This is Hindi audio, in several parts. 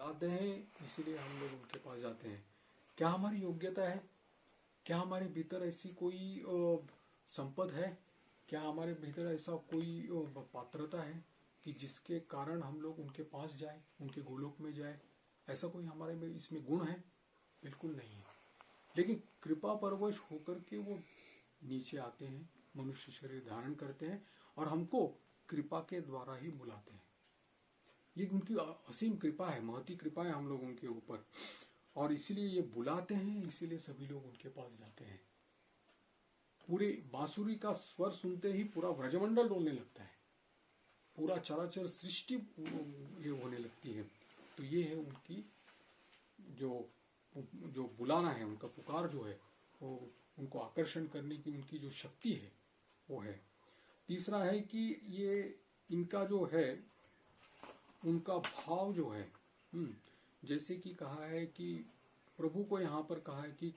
आते हैं, इसीलिए हम लोग उनके पास जाते हैं। क्या हमारी योग्यता है? क्या हमारे भीतर ऐसी कोई संपद है? क्या हमारे भीतर ऐसा कोई पात्रता है कि जिसके कारण हम लोग उनके पास जाए, उनके गोलोक में जाए? ऐसा कोई हमारे में इसमें गुण है? बिल्कुल नहीं है। लेकिन कृपा परवश होकर के वो नीचे आते हैं, मनुष्य शरीर धारण करते हैं और हमको कृपा के द्वारा ही बुलाते हैं। ये उनकी असीम कृपा है, महती कृपा है हम लोगों के ऊपर, और इसीलिए ये बुलाते हैं, इसीलिए सभी लोग उनके पास जाते हैं। पूरे बांसुरी का स्वर सुनते ही पूरा ब्रजमंडल डोलने लगता है, पूरा चराचर सृष्टि ये होने लगती है। तो ये है उनकी जो बुलाना है, उनका पुकार जो है, वो उनको आकर्षण करने की उनकी जो शक्ति है वो है। तीसरा है कि ये इनका जो है उनका भाव जो है, जैसे कि कहा है कि प्रभु को यहाँ पर कहा है कि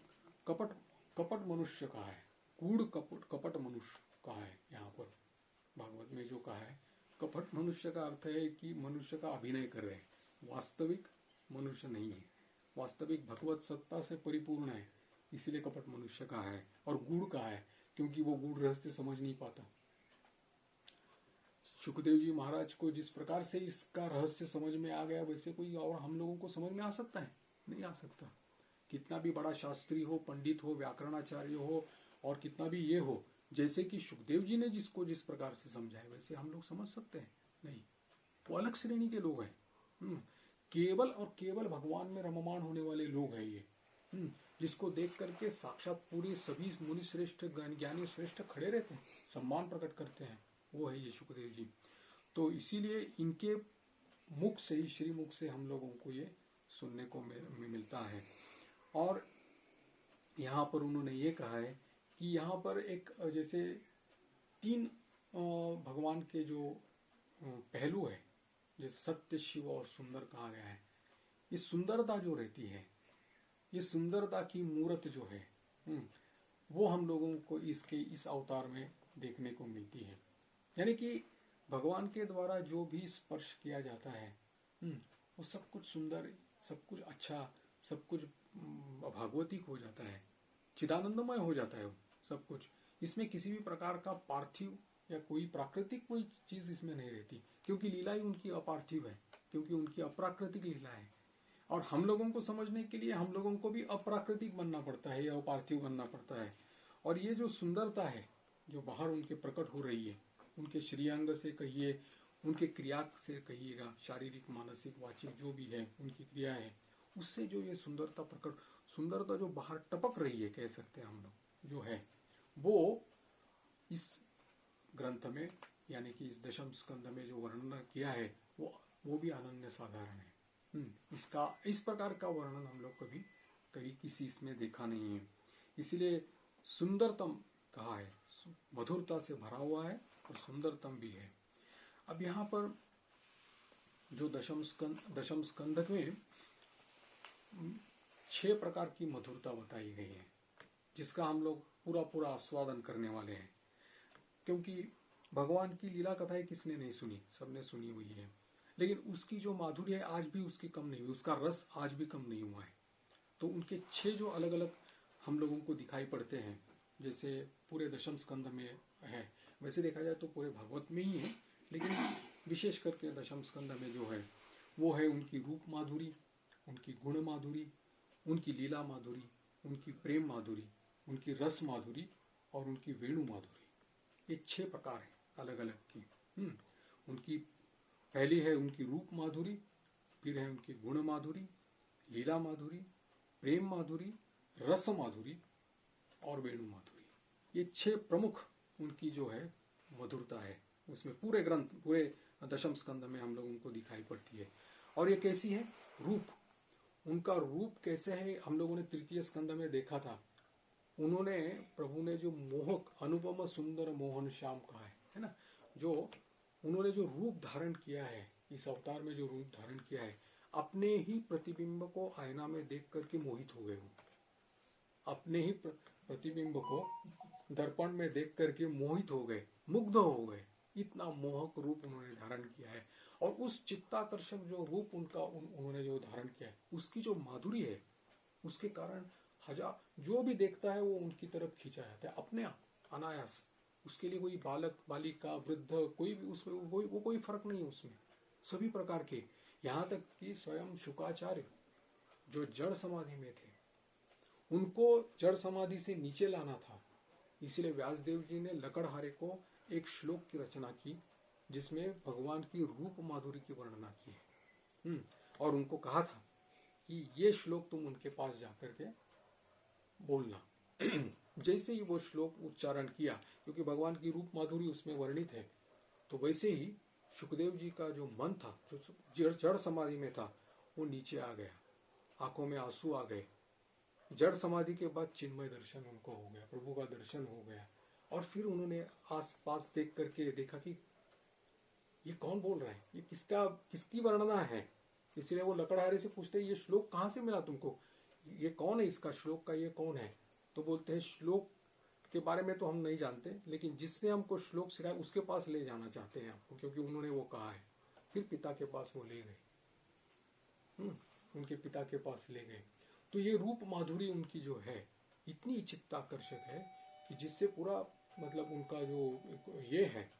कपट कपट मनुष्य कहा है, कूढ़ कपट मनुष्य कहा है। यहाँ पर भागवत में जो कहा है, कपट मनुष्य का अर्थ है कि मनुष्य का अभिनय कर रहे हैं, वास्तविक मनुष्य नहीं है, वास्तविक भगवत सत्ता से परिपूर्ण है, इसीलिए कपट मनुष्य कहा है। और गूढ़ कहा है क्योंकि वो गूढ़ रहस्य समझ नहीं पाता। सुखदेव जी महाराज को जिस प्रकार से इसका रहस्य समझ में आ गया, वैसे कोई और हम लोगों को समझ में आ सकता है? नहीं आ सकता। कितना भी बड़ा शास्त्री हो, पंडित हो, व्याकरणाचार्य हो, और कितना भी ये हो, जैसे कि सुखदेव जी ने जिसको जिस प्रकार से समझाया वैसे हम लोग समझ सकते हैं? नहीं। वो अलग श्रेणी के लोग हैं, केवल और केवल भगवान में रममाण होने वाले लोग हैं ये, जिसको देख करके साक्षात पूरे सभी मुनि श्रेष्ठ ज्ञानी श्रेष्ठ खड़े रहते हैं, सम्मान प्रकट करते हैं। वो है ये सुखदेव जी। तो इसीलिए इनके मुख से ही, श्री मुख से हम लोगों को ये सुनने को मिलता है। और यहाँ पर उन्होंने ये कहा है कि यहाँ पर एक जैसे तीन भगवान के जो पहलू है, जैसे सत्य, शिव और सुंदर कहा गया है। ये सुंदरता जो रहती है, ये सुंदरता की मूर्त जो है, वो हम लोगों को इसके इस अवतार में देखने को मिलती है। यानी कि भगवान के द्वारा जो भी स्पर्श किया जाता है, वो सब कुछ सुंदर, सब कुछ अच्छा, सब कुछ भागवतिक हो जाता है, चिदानंदमय हो जाता है वो सब कुछ। इसमें किसी भी प्रकार का पार्थिव या कोई प्राकृतिक कोई चीज इसमें नहीं रहती, क्योंकि लीला ही उनकी अपार्थिव है, क्योंकि उनकी अप्राकृतिक लीला है। और हम लोगों को समझने के लिए हम लोगों को भी अप्राकृतिक बनना पड़ता है या अपार्थिव बनना पड़ता है। और ये जो सुंदरता है जो बाहर उनके प्रकट हो रही है, उनके श्रीअंग से कहिए, उनके क्रिया से कहिएगा, शारीरिक मानसिक वाचिक जो भी है उनकी क्रिया है, उससे जो ये सुंदरता प्रकट, सुंदरता जो बाहर टपक रही है, कह सकते हैं हम लोग, जो है वो इस ग्रंथ में, यानी कि इस दशम स्कंद में जो वर्णन किया है वो भी अनन्य साधारण है। इसका इस प्रकार का वर्णन हम लोग कभी किसी इसमें देखा नहीं है। इसलिए सुंदरतम कहा है, मधुरता से भरा हुआ है और सुंदरतम भी है। अब यहाँ पर जो दशम स्कंद में 6 प्रकार की मधुरता बताई गई है, जिसका हम लोग पूरा आस्वादन करने वाले हैं। क्योंकि भगवान की लीला कथाएं किसने नहीं सुनी, सबने सुनी हुई है, लेकिन उसकी जो माधुर्य है आज भी उसकी कम नहीं हुई, उसका रस आज भी कम नहीं हुआ है। तो उनके 6 जो अलग अलग हम लोगों को दिखाई पड़ते हैं, जैसे पूरे दशम स्कंद में है, वैसे देखा जाए तो पूरे भागवत में ही है, लेकिन विशेष करके दशम स्कंद में जो है वो है उनकी रूप माधुरी, उनकी गुण माधुरी, उनकी लीला माधुरी, उनकी प्रेम माधुरी, उनकी रस माधुरी और उनकी वेणु माधुरी। ये 6 प्रकार है अलग अलग की। उनकी पहली है उनकी रूप माधुरी, फिर है उनकी गुण माधुरी, लीला माधुरी, प्रेम माधुरी, रस माधुरी और वेणु माधुरी। ये 6 प्रमुख उनकी जो है मधुरता है, उसमें पूरे ग्रंथ, पूरे दशम स्कंद में हम लोगों को दिखाई पड़ती है। और ये कैसी है? रूप, उनका रूप कैसे है हम लोगों ने तृतीय स्कंद में देखा था। उन्होंने, प्रभु ने जो मोहक अनुपम सुंदर मोहन श्याम कहा है ना, जो उन्होंने जो रूप धारण किया है, इस अवतार में जो रूप धारण किया है, अपने ही प्रतिबिंब को आईना में देख करके मोहित हो गए हो, अपने ही प्रतिबिंब को दर्पण में देख करके मोहित हो गए, मुग्ध हो गए, इतना मोहक रूप उन्होंने धारण किया है। और उस चित्ताकर्षक जो रूप उन्होंने जो धारण उसकी जो माधुरी है उसके कारण हजार जो भी देखता है वो उनकी तरफ खींचा जाता है अपने आप अनायास। उसके लिए कोई बालक बालिका वृद्ध कोई भी उसमें कोई फर्क नहीं है उसमें, सभी प्रकार के। यहाँ तक कि स्वयं शुकाचार्य जो जड़ समाधि में थे उनको जड़ समाधि से नीचे लाना था, इसलिए व्यासदेव जी ने लकड़हारे को एक श्लोक की रचना की जिसमें भगवान की रूप माधुरी की वर्णना की है। और उनको कहा था कि ये श्लोक तुम उनके पास जाकर के बोलना। जैसे ही वो श्लोक उच्चारण किया, क्योंकि भगवान की रूप माधुरी उसमें वर्णित है, तो वैसे ही सुखदेव जी का जो मन था जो जड़ समाधि में था वो नीचे आ गया, आंखों में आंसू आ गए। जड़ समाधि के बाद चिन्मय दर्शन उनको हो गया, प्रभु का दर्शन हो गया। और फिर उन्होंने आस पास देख करके देखा कि ये कौन बोल रहा है, ये किसकी वर्णना है। इसलिए वो लकड़हारे से पूछते ये श्लोक कहाँ से मिला तुमको, ये कौन है, इसका श्लोक का ये कौन है। तो बोलते हैं श्लोक के बारे में तो हम नहीं जानते, लेकिन जिसने हमको श्लोक सिखाया उसके पास ले जाना चाहते हैं आपको, क्योंकि उन्होंने वो कहा है। फिर पिता के पास वो ले गए, उनके पिता के पास ले गए। तो ये रूप माधुरी उनकी जो है इतनी चित्ताकर्षक है कि जिससे पूरा मतलब उनका जो ये है,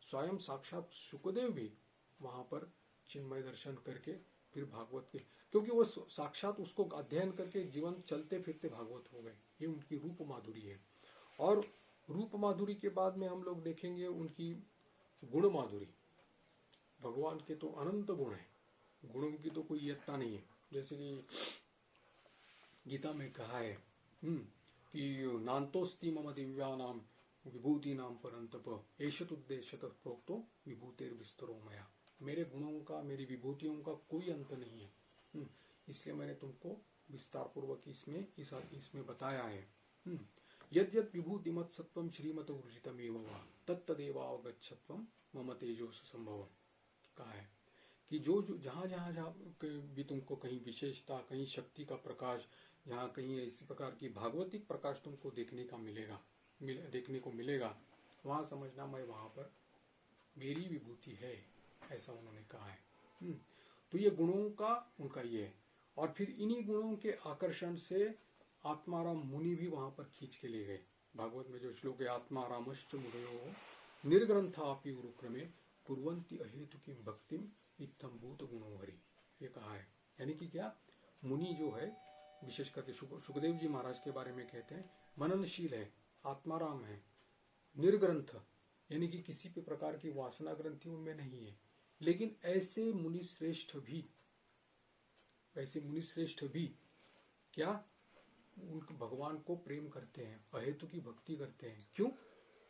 स्वयं साक्षात सुखदेव भी वहां पर चिन्मय दर्शन करके फिर भागवत के, क्योंकि वो साक्षात उसको अध्ययन करके जीवन चलते फिरते भागवत हो गए। ये उनकी रूप माधुरी है। और रूप माधुरी के बाद में हम लोग देखेंगे उनकी गुण माधुरी। भगवान के तो अनंत गुण है, गुणों की तो कोई यत्ता नहीं है। जैसे कि गीता में कहा है कि नान्तोस्ति मम दिव्यानाम विभूति नाम परंतप एषत उद्देश्यतः प्रोक्तो विभूतेर विस्तरो मया। मेरे गुणों का, मेरी विभूतियों का कोई अंत नहीं है, इसलिए मैंने तुमको विस्तार पूर्वक इसमें बताया है। यद् यद् विभूतिमत् सत्वं श्रीमत ऊर्जितमेव वा तत्तदेवावगच्छत्वं मम तेजोस संभवम्। कहा है कि जो जहाँ जहाँ भी तुमको कहीं विशेषता, कहीं शक्ति का प्रकाश, जहाँ कहीं इसी प्रकार की भागवतिक प्रकाश तुमको देखने को मिलेगा, वहां समझना मैं वहां पर मेरी विभूति है, ऐसा उन्होंने कहा है। तो ये गुणों का उनका ये है। और फिर इन्हीं गुणों के आकर्षण से आत्माराम मुनि भी वहां पर खींच के ले गए। भागवत में जो श्लोक है, आत्मारामश्च मुनयो निर्ग्रंथापि उरुक्रमे कुर्वन्ति अहेतु की भक्तिम इत्थम भूत गुणो हरि। ये कहा है, यानी कि क्या, मुनि जो है विशेष करके सुखदेव जी महाराज के बारे में कहते हैं, मननशील है, आत्माराम है, निर्ग्रंथ यानी कि किसी भी प्रकार की वासना ग्रंथि उनमें नहीं है। लेकिन ऐसे मुनि श्रेष्ठ भी क्या, उनके भगवान को प्रेम करते हैं, अहेतु की भक्ति करते हैं। क्यों?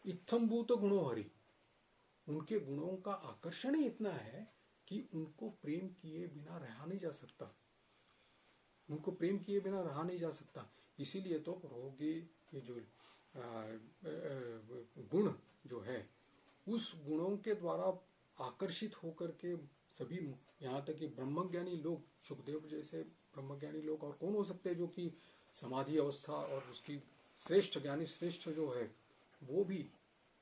इत्थम्भूत गुणो हरि, उनके गुणों का आकर्षण ही इतना है कि उनको प्रेम किए बिना रहा नहीं जा सकता, उनको प्रेम किए बिना रहा नहीं जा सकता। इसीलिए तो प्रभु के जो गुण जो है, उस गुणों के द्वारा आकर्षित होकर के सभी, यहाँ तक कि ब्रह्मज्ञानी लोग, सुखदेव जैसे ब्रह्मज्ञानी लोग और कौन हो सकते हैं जो कि समाधि अवस्था और उसकी श्रेष्ठ ज्ञानी श्रेष्ठ जो है, वो भी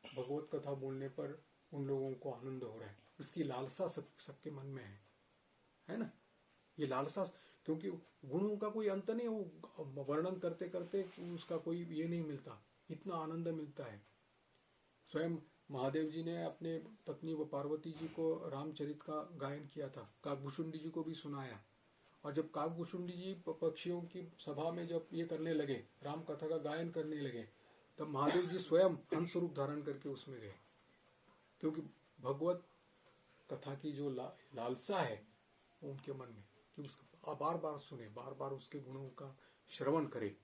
भगवत कथा बोलने पर उन लोगों को आनंद हो रहा है। उसकी लालसा सबके मन में है ना, ये लालसा, क्योंकि गुणों का कोई अंत नहीं, वो वर्णन करते करते उसका कोई ये नहीं मिलता, इतना आनंद मिलता है। स्वयं महादेव जी ने अपने पत्नी व पार्वती जी को रामचरित का गायन किया था, काकभूषुंडी जी को भी सुनाया। और जब काकभूषुंडी जी पक्षियों की सभा में जब ये करने लगे, राम कथा का गायन करने लगे, तब महादेव जी स्वयं हंस रूप धारण करके उसमें गए, क्योंकि भगवत कथा की जो लालसा है उनके मन में, कि उसका बार बार सुने, बार बार उसके गुणों का श्रवण करे।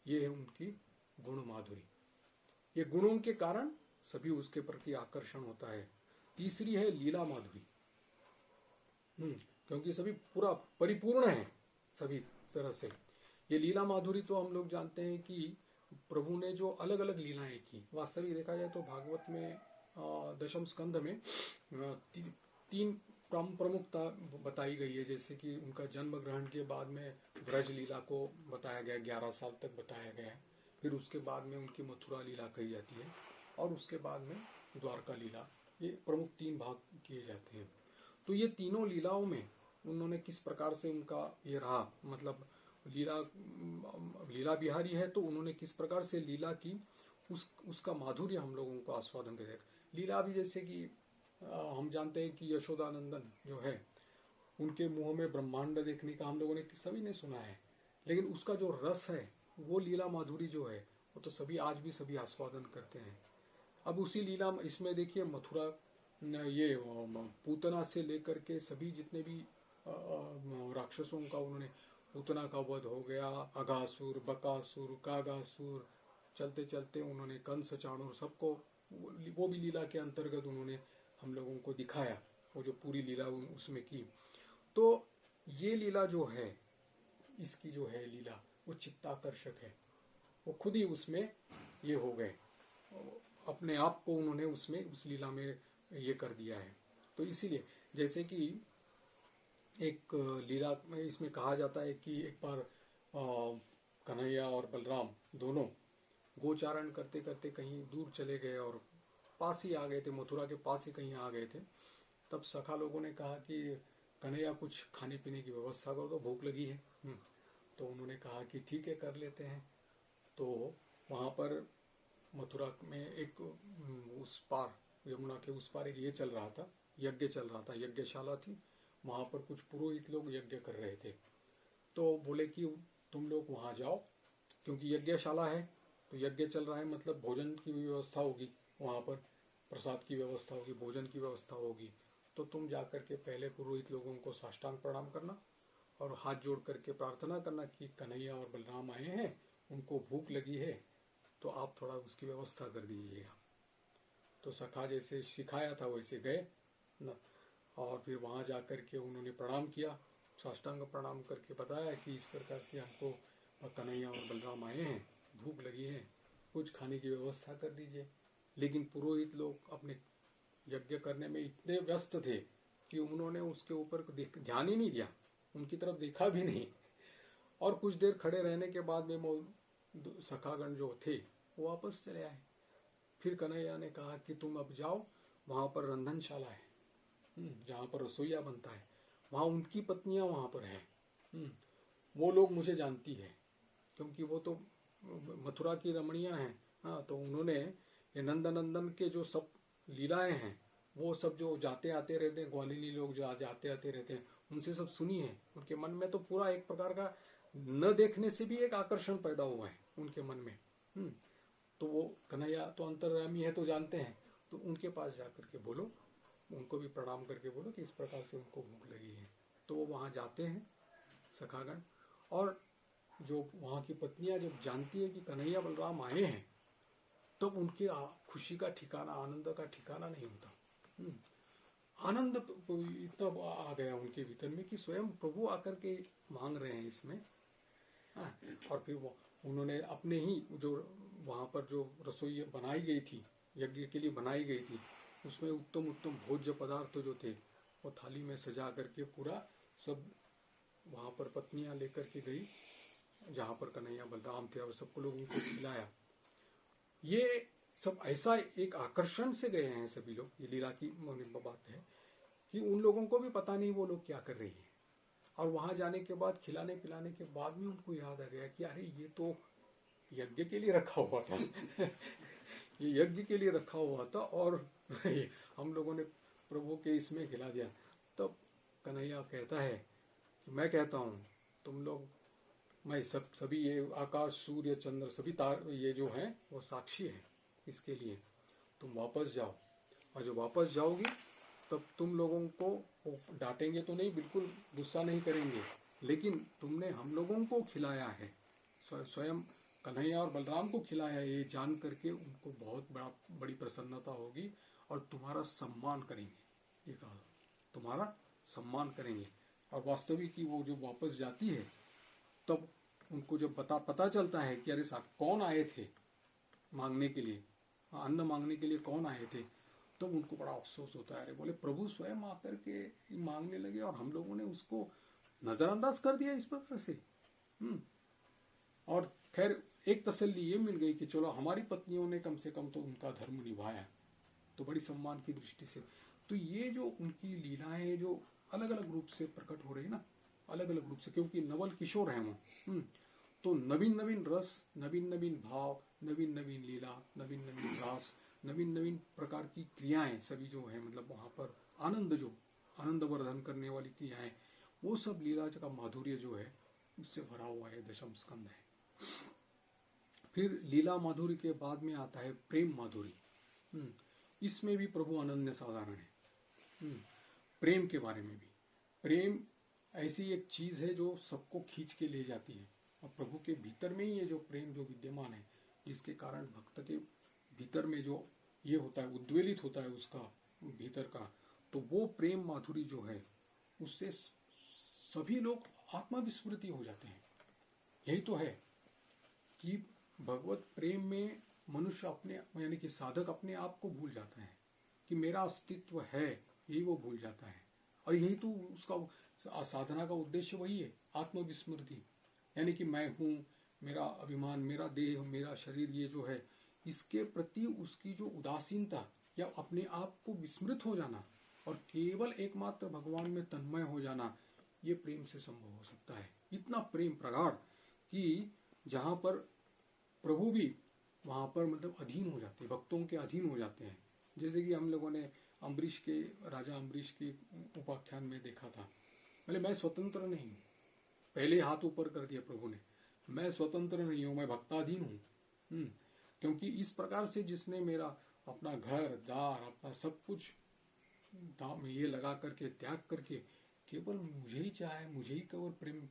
ये है उनकी गुण माधुरी। ये गुणों के कारण सभी उसके प्रति आकर्षण होता है। तीसरी है लीला माधुरी, क्योंकि सभी पूरा परिपूर्ण है सभी तरह से। ये लीला माधुरी तो हम लोग जानते हैं कि प्रभु ने जो अलग अलग लीलाएं की, वास्तविक देखा जाए तो भागवत में दशम स्कंध में तीन प्रमुखता बताई गई है। जैसे कि उनका जन्म ग्रहण के बाद में ब्रज लीला को बताया गया, 11 साल तक बताया गया। फिर उसके बाद में उनकी मथुरा लीला कही जाती है, और उसके बाद में द्वारका लीला। ये प्रमुख 3 भाग किए जाते हैं। तो ये तीनों लीलाओं में उन्होंने किस प्रकार से उनका ये रहा, मतलब लीला लीला बिहारी है तो उन्होंने किस प्रकार से लीला की, उसका माधुर्य हम लोगों को आस्वादन करेगा। लीला भी जैसे कि हम जानते हैं कि यशोदानंदन जो है उनके मुंह में ब्रह्मांड देखने का हम लोगों ने सभी ने सुना है, लेकिन उसका जो रस है वो लीला माधुरी जो है वो तो सभी आज भी सभी आस्वादन करते हैं। अब उसी लीला इसमें देखिए मथुरा ये पूतना से लेकर के सभी जितने भी राक्षसों का उन्होंने, पूतना का वध हो गया, अघासुर, बकासुर, कागासुर, चलते चलते उन्होंने कंस, चाणूर सबको वो भी लीला के अंतर्गत उन्होंने हम लोगों को दिखाया, वो जो पूरी लीला उसमें की। तो ये लीला जो है, इसकी जो है लीला वो चित्ताकर्षक है, वो खुद ही उसमें ये हो गए, अपने आप को उन्होंने उसमें उस लीला में ये कर दिया है। तो इसीलिए जैसे कि एक लीला में इसमें कहा जाता है कि एक बार कन्हैया और बलराम दोनों गोचारण करते करते कहीं दूर चले गए और पास ही आ गए थे, मथुरा के पास ही कहीं आ गए थे। तब सखा लोगों ने कहा कि कन्हैया कुछ खाने पीने की व्यवस्था करो, तो भूख लगी है। तो उन्होंने कहा कि ठीक है कर लेते हैं। तो वहाँ पर मथुरा में एक उस पार, यमुना के उस पार एक ये चल रहा था, यज्ञ चल रहा था, यज्ञशाला थी, वहाँ पर कुछ पुरोहित लोग यज्ञ कर रहे थे। तो बोले कि तुम लोग वहाँ जाओ, क्योंकि यज्ञशाला है तो यज्ञ चल रहा है, मतलब भोजन की व्यवस्था होगी, वहाँ पर प्रसाद की व्यवस्था होगी, भोजन की व्यवस्था होगी। तो तुम जाकर के पहले पुरोहित लोगों को साष्टांग प्रणाम करना और हाथ जोड़ करके प्रार्थना करना कि कन्हैया और बलराम आए हैं, उनको भूख लगी है, तो आप थोड़ा उसकी व्यवस्था कर दीजिएगा। तो सखा जैसे सिखाया था वैसे गए न, और फिर वहाँ जाकर के उन्होंने प्रणाम किया, साष्टांग प्रणाम करके बताया कि इस प्रकार से हमको कन्हैया और बलराम आए हैं, भूख लगी है, कुछ खाने की व्यवस्था कर दीजिए। लेकिन पुरोहित लोग अपने यज्ञ करने में इतने व्यस्त थे कि उन्होंने उसके ऊपर ध्यान ही नहीं दिया, उनकी तरफ देखा भी नहीं। और कुछ देर खड़े रहने के बाद में वो सखागण जो थे वो वापस चले आए। फिर कन्हैया ने कहा कि तुम अब जाओ, वहां पर रंधनशाला है, जहाँ पर रसोईया बनता है, वहां उनकी पत्नियां वहां पर है, वो लोग मुझे जानती है, क्योंकि वो तो मथुरा की रमणियां हैं। हाँ, तो उन्होंने ये नंदनंदन के जो सब लीलाएं हैं वो सब जो जाते आते रहते हैं, ग्वालिनी लोग जो जाते आते रहते हैं, उनसे सब सुनी है। उनके मन में तो पूरा एक प्रकार का न देखने से भी एक आकर्षण पैदा हुआ है उनके मन में। तो वो कन्हैया तो अंतर्यामी है तो जानते हैं, तो उनके पास जाकर के बोलो, उनको भी प्रणाम करके बोलो कि इस प्रकार से उनको भूख लगी है। तो वो वहां जाते हैं सखागण, और जो वहां की पत्नियां जब जानती है कि कन्हैया बलराम आए हैं, तब तो उनकी खुशी का ठिकाना, आनंद का ठिकाना नहीं होता। आनंद इतना आ गया उनके भीतर में कि स्वयं प्रभु आकर के मांग रहे हैं इसमें। और फिर वो उन्होंने अपने ही जो वहां पर जो रसोई बनाई गई थी, यज्ञ के लिए बनाई गई थी, उसमें उत्तम उत्तम भोज्य पदार्थ जो थे वो थाली में सजा करके पूरा सब वहां पर पत्नियां लेकर के गई, जहां पर कन्हैया बलराम थे, और सबको लोगों को खिलाया। ये सब ऐसा एक आकर्षण से गए हैं सभी लोग। ये लीला की बात है कि उन लोगों को भी पता नहीं वो लोग क्या कर रही है, और वहां जाने के बाद खिलाने पिलाने के बाद में उनको याद आ गया कि अरे ये तो यज्ञ के लिए रखा हुआ था ये यज्ञ के लिए रखा हुआ था और हम लोगों ने प्रभु के इसमें खिला दिया। तब कन्हैया कहता है कि मैं कहता हूँ तुम लोग, मैं सभी ये आकाश, सूर्य, चंद्र, सभी तार ये जो हैं वो साक्षी है इसके लिए। तुम वापस जाओ, और जो वापस जाओगी तब तुम लोगों को डांटेंगे तो नहीं, बिल्कुल गुस्सा नहीं करेंगे, लेकिन तुमने हम लोगों को खिलाया है, स्वयं कन्हैया और बलराम को खिलाया है, ये जान करके उनको बहुत बड़ी प्रसन्नता होगी और तुम्हारा सम्मान करेंगे। ये कहा, तुम्हारा सम्मान करेंगे। और वास्तविक की वो जो वापस जाती है तब उनको जब पता चलता है कि अरे साहब कौन आए थे मांगने के लिए, अन्न मांगने के लिए कौन आए थे, तो उनको बड़ा अफसोस होता है। अरे बोले प्रभु स्वयं आकर के मांगने लगे और हम लोगों ने उसको नजरअंदाज कर दिया इस प्रकार से। और खैर एक तसल्ली ये मिल गई कि चलो हमारी पत्नियों ने कम से कम तो उनका धर्म निभाया, तो बड़ी सम्मान की दृष्टि से। तो ये जो उनकी लीलाएं जो अलग अलग रूप से प्रकट हो रही है ना, अलग अलग रूप से, क्योंकि नवल किशोर है वो। तो नवीन नवीन रस, नवीन नवीन भाव, नवीन नवीन लीला, नवीन नवीन रास, नवीन नवीन प्रकार की क्रियाएं सभी जो है, मतलब वहां पर आनंद, जो आनंद वर्धन करने वाली क्रियाएं, वो सब लीला का माधुर्य जो है उससे भरा हुआ है, दशम स्कंद है। फिर लीला माधुर्य के बाद में आता है प्रेम माधुर्य। इसमें भी प्रभु अनन्य साधारण है। प्रेम के बारे में भी, प्रेम ऐसी एक चीज है जो सबको खींच के ले जाती है, और प्रभु के भीतर में ही ये जो प्रेम जो विद्यमान है, जिसके कारण भक्त के भीतर में जो ये होता है, उद्वेलित होता है उसका भीतर का, तो वो प्रेम माधुरी जो है उससे सभी लोग आत्मविस्मृति हो जाते हैं। यही तो है कि भगवत प्रेम में मनुष्य अपने, यानी कि साधक अपने आप को भूल जाता है कि मेरा अस्तित्व है, यही वो भूल जाता है। और यही तो उसका साधना का उद्देश्य वही है, आत्मविस्मृति, यानी कि मैं हूं, मेरा अभिमान, मेरा देह, मेरा शरीर, ये जो है इसके प्रति उसकी जो उदासीनता या अपने आप को विस्मृत हो जाना और केवल एकमात्र भगवान में तन्मय हो जाना, ये प्रेम से संभव हो सकता है। इतना प्रेम प्रगाढ़ कि जहां पर प्रभु भी वहां पर मतलब अधीन हो जाते हैं, भक्तों के अधीन हो जाते हैं। जैसे कि हम लोगों ने अम्बरीश के, राजा अम्बरीश के उपाख्यान में देखा था, बोले मैं स्वतंत्र नहीं हूं, पहले हाथ ऊपर कर दिया प्रभु ने, मैं स्वतंत्र नहीं हूं, मैं भक्ताधीन हूं। क्योंकि इस प्रकार से जिसने मेरा अपना घर दार, अपना सब कुछ दाम ये लगा करके, त्याग करके केवल मुझे ही चाहे, मुझे ही केवल प्रेम,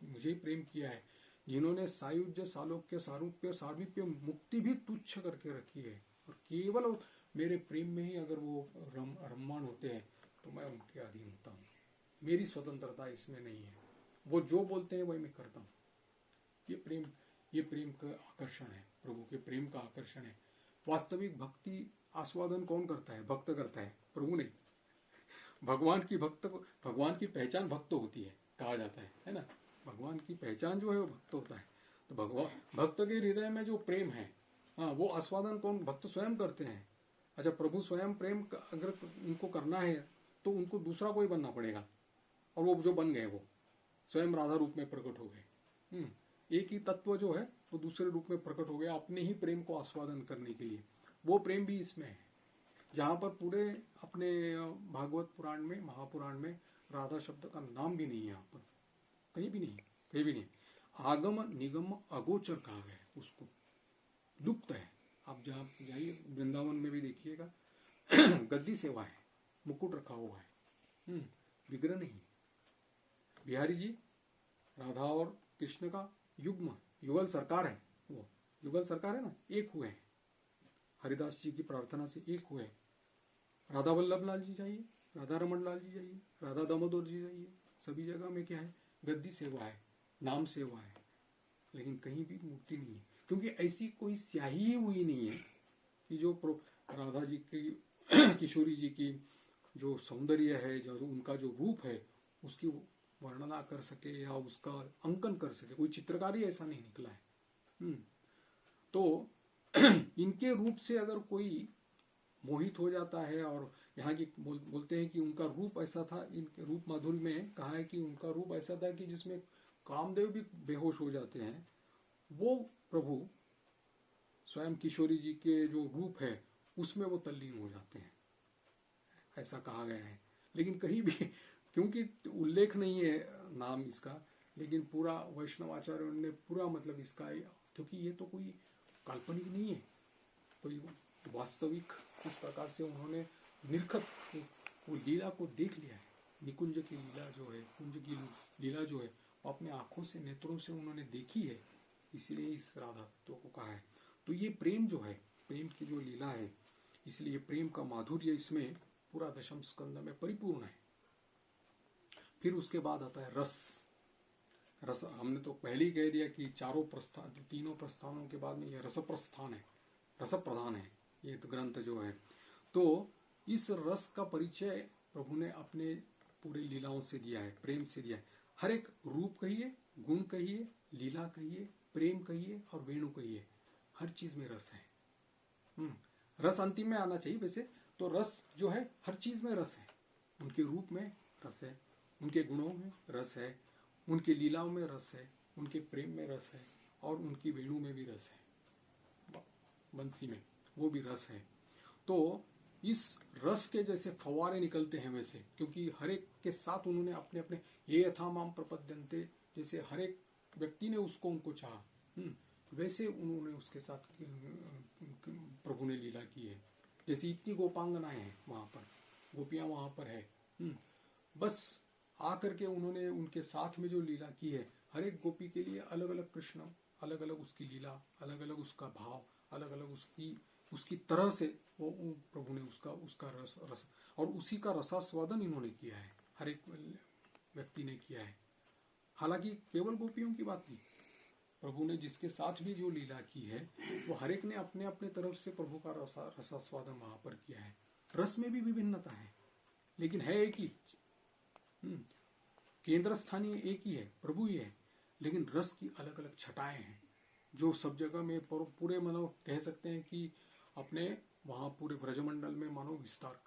मुझे ही प्रेम किया है, जिन्होंने सायुज्य, सालोक्य, सारूप्य, सामीप्य, मुक्ति भी तुच्छ करके रखी है, और केवल मेरे प्रेम में ही अगर वो रम्मान होते हैं तो मैं उनके अधीन होता हूँ। मेरी स्वतंत्रता इसमें नहीं है, वो जो बोलते हैं वही मैं करता हूँ। ये प्रेम का आकर्षण है, प्रभु के प्रेम का आकर्षण है। वास्तविक भक्ति आस्वादन कौन करता है? भक्त करता है, प्रभु नहीं। भगवान की पहचान भक्त होती है, कहा जाता है ना। भगवान की पहचान जो है वो भक्त होता है। तो भक्त के हृदय में जो प्रेम है, हाँ, वो आस्वादन कौन? भक्त स्वयं करते हैं। अच्छा, प्रभु स्वयं प्रेम अगर उनको करना है तो उनको दूसरा कोई बनना पड़ेगा, और वो जो बन गए वो स्वयं राधा रूप में प्रकट हो गए। एक ही तत्व जो है वो दूसरे रूप में प्रकट हो गया अपने ही प्रेम को आस्वादन करने के लिए। वो प्रेम भी इसमें है, जहां पर पूरे अपने भागवत पुराण में, महापुराण में राधा शब्द का नाम भी नहीं है, यहाँ पर कहीं भी नहीं, कहीं भी नहीं। आगम निगम अगोचर कहा गया है, उसको लुप्त है। आप जहाँ जाइए वृंदावन में भी देखिएगा गद्दी सेवा है, मुकुट रखा हुआ है, विग्रह नहीं। बिहारी जी राधा और कृष्ण का युगल सरकार है, वो युगल सरकार है ना, एक हुए हैं, हरिदास जी की प्रार्थना से एक हुए। राधा वल्लभ लाल जी जाइए, राधा रमन लाल जी जाइए, राधा दामोदर जी जाइए, सभी जगह में क्या है? गद्दी सेवा है, नाम सेवा है, लेकिन कहीं भी मूर्ति नहीं है। क्योंकि ऐसी कोई स्याही हुई नहीं है कि जो राधा जी की किशोरी जी की जो सौंदर्य है, जो उनका जो रूप है, उसकी वर्णना कर सके या उसका अंकन कर सके। कोई चित्रकारी ऐसा नहीं निकला है। तो इनके रूप से अगर कोई मोहित हो जाता है, और यहाँ की बोलते हैं कि उनका रूप ऐसा था, इनके रूप माधुर्य में कहा है कि उनका रूप ऐसा था कि जिसमें कामदेव भी बेहोश हो जाते हैं। वो प्रभु स्वयं किशोरी जी के जो रूप है उसमें वो तल्लीन हो जाते हैं, ऐसा कहा गया है। लेकिन कहीं भी क्योंकि उल्लेख नहीं है नाम इसका, लेकिन पूरा वैष्णवाचार्य ने पूरा मतलब इसका, क्योंकि ये तो कोई काल्पनिक नहीं है, कोई वास्तविक इस प्रकार से उन्होंने निरखत वो लीला को देख लिया है। निकुंज की लीला जो है, कुंज की लीला जो है, वो अपने आंखों से, नेत्रों से उन्होंने देखी है, इसलिए इस राधात्व को कहा है। तो ये प्रेम जो है, प्रेम की जो लीला है, इसलिए प्रेम का माधुर्य इसमें पूरा दशम स्कंद में परिपूर्ण है। फिर उसके बाद आता है रस। रस हमने तो पहले ही कह दिया कि तीनों प्रस्थानों के बाद में यह रस प्रस्थान है, रस प्रधान है ये तो ग्रंथ जो है। तो इस रस का परिचय प्रभु ने अपने पूरे लीलाओं से दिया है, प्रेम से दिया है। हर एक रूप कहिए, गुण कहिए, लीला कहिए, प्रेम कहिए और वेणु कहिए, हर चीज में रस है। रस अंतिम में आना चाहिए वैसे तो। रस जो है हर चीज में रस है, उनके रूप में रस है, उनके गुणों में रस है, उनके लीलाओं में रस है, उनके प्रेम में रस है, और उनकी वेणु में भी रस है, बंसी में वो भी रस है। तो इस रस के जैसे फवारे निकलते हैं वैसे, क्योंकि हर एक के साथ उन्होंने अपने अपने ये यथा माम प्रपद्यन्ते, जैसे हर एक व्यक्ति ने उनको चाहा, वैसे उन्होंने उसके साथ प्रभु ने लीला की है। जैसे इतनी गोपांगनाएं हैं वहां पर, गोपियां वहां पर है, बस आकर के उन्होंने उनके साथ में जो लीला की है, हर एक गोपी के लिए अलग अलग कृष्ण, अलग अलग उसकी लीला, अलग अलग उसका भाव, अलग अलग उसकी तरह से वो प्रभु ने उसका रस और उसी का रसास्वादन इन्होंने किया है, हर एक व्यक्ति ने किया है। हालांकि केवल गोपियों की बात नहीं, प्रभु ने जिसके साथ भी जो लीला की है वो हर एक ने अपने अपने तरफ से प्रभु का रसास्वादन वहां पर किया है। रस में भी विभिन्नता है, लेकिन है एक ही, केंद्र स्थानीय एक ही है, प्रभु ही है, लेकिन रस की अलग अलग छटाएं हैं जो सब जगह में पूरे मानो कह सकते हैं कि अपने वहां पूरे ब्रजमंडल में मानो विस्तार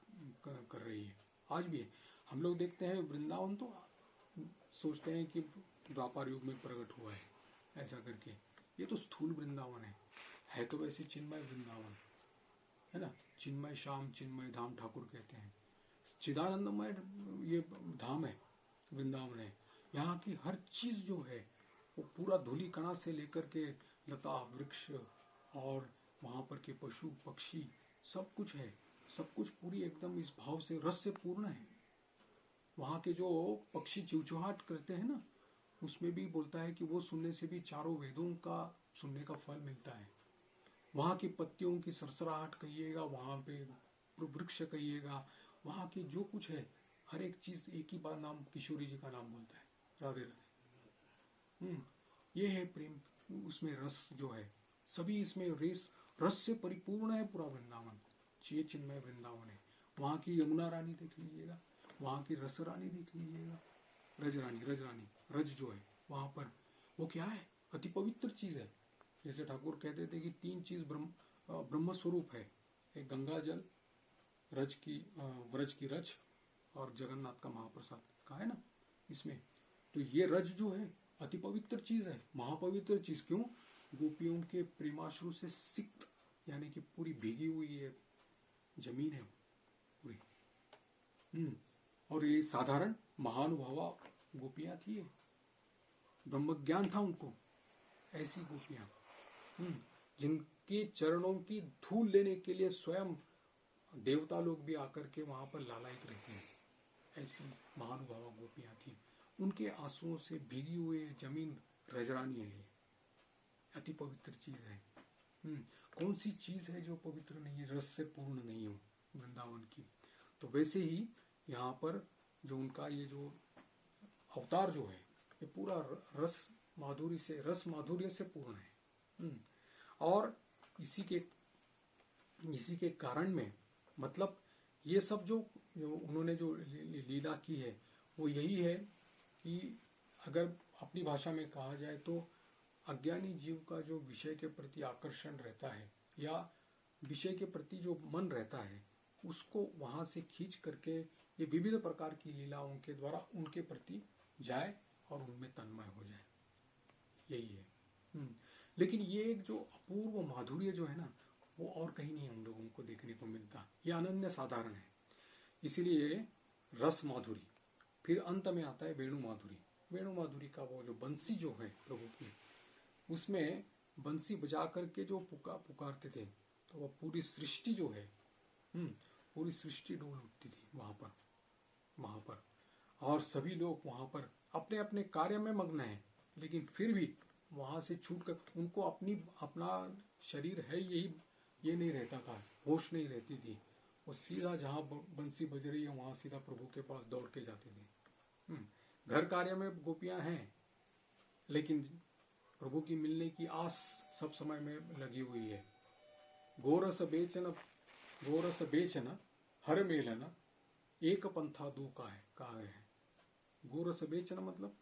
कर रही है। आज भी है। हम लोग देखते हैं वृंदावन तो सोचते हैं कि द्वापर युग में प्रकट हुआ है ऐसा करके, ये तो स्थूल वृंदावन है तो वैसे चिन्मय वृंदावन है ना, चिन्मय श्याम चिन्मय धाम ठाकुर कहते हैं, चिदानंदमय ये धाम है, वृंदावन है। यहाँ की हर चीज जो है वो पूरा धूली कणा से लेकर के लता वृक्ष और वहां पर के पशु पक्षी सब कुछ है, सब कुछ पूरी एकदम इस भाव से रस से पूर्ण है। वहां के जो पक्षी चिवचिवाहट करते हैं ना, उसमें भी बोलता है कि वो सुनने से भी चारों वेदों का सुनने का फल मिलता है। वहां की पत्तियों की सरसराहट कहिएगा, वहां पे वृक्ष कहिएगा, वहां की जो कुछ है हर एक चीज एक ही बार नाम किशोरी जी का नाम बोलता है, राधे राधे। ये है प्रेम, उसमें रस जो है, सभी इसमें रस से परिपूर्ण है पूरा वृंदावन, ये चिन्मय वृंदावन है। वहां की यमुना रानी देख लीजिएगा, वहां की रस रानी देख लीजिएगा, रज रानी रज जो है वहां पर, वो क्या है, अति पवित्र चीज है। जैसे ठाकुर कहते थे कि 3 चीज ब्रह्म स्वरूप है, एक गंगा जल, व्रज की रज और जगन्नाथ का महाप्रसाद का है ना इसमें। तो ये रज जो है अति पवित्र चीज है, महापवित्र चीज। क्यों? गोपियों के प्रेमाश्रु से सिक्त, यानी कि पूरी भीगी हुई है जमीन है पूरी। और ये साधारण महानुभावा गोपियां थी, ब्रह्म ज्ञान था उनको, ऐसी गोपियां जिनके चरणों की धूल लेने के लिए स्वयं देवता लोग भी आकर के वहां पर लालायित रहते हैं, ऐसी महानुभावा गोपियां थी। उनके आंसुओं से भीगी हुई जमीन रजरानी है, अति पवित्र चीज है। कौन सी चीज है जो पवित्र नहीं है, रस से पूर्ण नहीं हो वृंदावन की। तो वैसे ही यहाँ पर जो उनका ये जो अवतार जो है ये पूरा रस माधुर्य से पूर्ण है। और इसी के कारण में मतलब ये सब जो उन्होंने जो लीला की है वो यही है कि अगर अपनी भाषा में कहा जाए तो अज्ञानी जीव का जो विषय के प्रति आकर्षण रहता है या विषय के प्रति जो मन रहता है उसको वहां से खींच करके ये विविध प्रकार की लीलाओं के द्वारा उनके प्रति जाए और उनमें तन्मय हो जाए, यही है। लेकिन ये एक जो अपूर्व माधुर्य जो है ना वो और कहीं नहीं हम लोगों को देखने को मिलता, ये अनन्य साधारण है। इसीलिए रस माधुरी, फिर अंत में आता है वेणु माधुरी। वेणु माधुरी का वो जो बंसी जो है प्रभु की, उसमें बंसी बजा करके जो पुकारते थे तो वह पूरी सृष्टि जो है पूरी सृष्टि डोल उठती थी वहां पर। और सभी लोग वहां पर अपने अपने कार्य में मग्न हैं, लेकिन फिर भी वहां से छूट कर उनको अपना शरीर है यही ये नहीं रहता था, होश नहीं रहती थी। वो सीधा जहां बंसी बज रही है वहां सीधा प्रभु के पास दौड़ के जाते थे। घर कार्य में गोपियां हैं, लेकिन प्रभु की मिलने की आस सब समय में लगी हुई है। गोरस बेचन हर मेलन एक पंथा दू का है कहा गया है। गोरस बेचना मतलब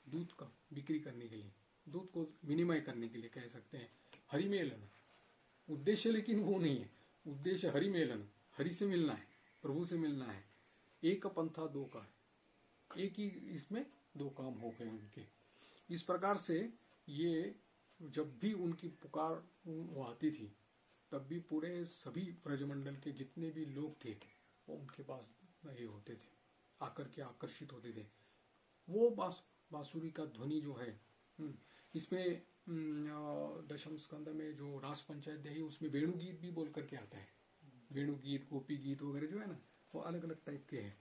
दूध का बिक्री करने के लिए, दूध को विनिमय करने के लिए कह सकते हैं। हरिमेलन उद्देश्य लेकिन वो नहीं है, उद्देश्य हरिमेलन, हरि से मिलना है, प्रभु से मिलना है। एक पंथा दो का है, एक ही इसमें दो काम हो गए उनके। इस प्रकार से ये जब भी उनकी पुकार वो आती थी तब भी पूरे सभी ब्रजमंडल के जितने भी लोग थे वो उनके पास ये होते थे, आकर के आकर्षित होते थे। वो बांसुरी का ध्वनि जो है, इसमें दशम स्कंद में जो रास पंचाध्याय है उसमें वेणु गीत भी बोल करके आता है। वेणु गीत, गोपी गीत वगैरह जो है ना, वो अलग अलग टाइप के हैं।